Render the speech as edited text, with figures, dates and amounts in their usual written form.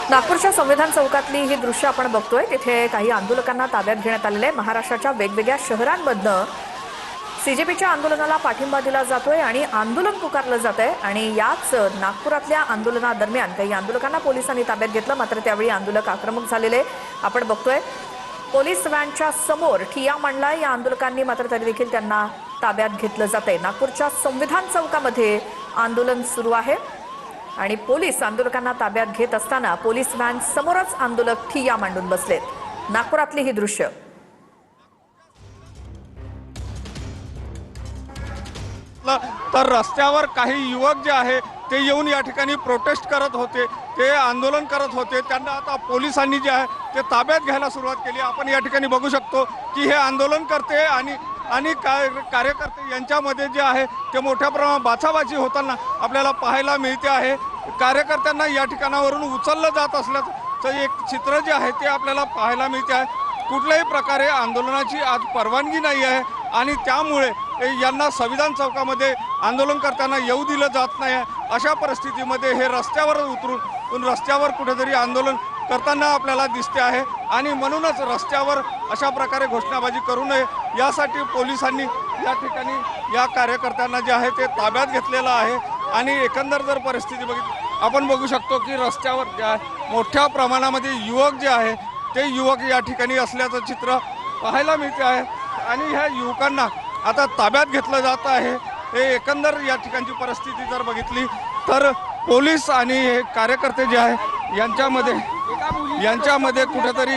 नागपूरच्या संविधान चौकातली ही दृश्य आपण बघतोय। तिथे काही आंदोलकांना ताब्यात घेण्यात आलेले आहे। महाराष्ट्राच्या वेगवेगळ्या शहरांमधनं सीजेपीच्या आंदोलनाला पाठिंबा दिला जातोय आणि आंदोलन पुकारलं जातंय आणि याच नागपुरातल्या आंदोलनादरम्यान काही आंदोलकांना पोलिसांनी ताब्यात घेतलं। मात्र त्यावेळी आंदोलक आक्रमक झालेले आपण बघतोय। पोलीस व्हॅनच्या समोर ठिय्या मांडलाय या आंदोलकांनी, मात्र तरी देखील त्यांना ताब्यात घेतलं जातंय। नागपूरच्या संविधान चौकामध्ये आंदोलन सुरू आहे आणि पोलीस आंदोलकांना ताब्यात घेत असताना पोलीस व्हॅन समोरच आंदोलक ठिय्या मांडून बसलेत। नागपुरातली ही दृश्य। तर रस्त्यावर काही युवक जे आहे ते येऊन या ठिकाणी प्रोटेस्ट करत होते, ते आंदोलन करत होते। त्यांना आता पोलिसांनी जे आहे ते ताब्यात घ्यायला सुरुवात केली। आपण या ठिकाणी बघू शकतो की हे आंदोलन करते आणि कार्यकर्ते यांच्यामध्ये जे आहे ते मोठ्या प्रमाणात बाचाबाची होताना आपल्याला पाहायला मिळते आहे। कार्यकर्त्यांना या ठिकाणावरून उचललं जात असल्याचं एक चित्र जे आहे ते आपल्याला पाहायला मिळते आहे। कुठल्याही प्रकारे आंदोलनाची आज परवानगी नाही आहे आणि त्यामुळे यांना संविधान चौकामध्ये आंदोलन करताना येऊ दिलं जात नाही। अशा परिस्थितीमध्ये हे रस्त्यावर उतरून रस्त्यावर कुठेतरी आंदोलन करताना आपल्याला दिसते आहे आणि म्हणूनच रस्त्यावर अशा प्रकारे घोषणाबाजी करू नये यासाठी पोलिसांनी या ठिकाणी या कार्यकर्त्यांना जे आहे ते ताब्यात घेतलेलं आहे। आणि एकंदर जर परिस्थिती बघितली आपण बघू शकतो की रस्त्यावर जे आहे मोठ्या प्रमाणामध्ये युवक जे आहे ते युवक या ठिकाणी असल्याचं चित्र पाहायला मिळते आहे आणि ह्या युवकांना आता ताब्यात घेतलं जात आहे। हे एकंदर या ठिकाणची परिस्थिती जर बघितली तर पोलीस आणि हे कार्यकर्ते जे आहे यांच्यामध्ये कुठेतरी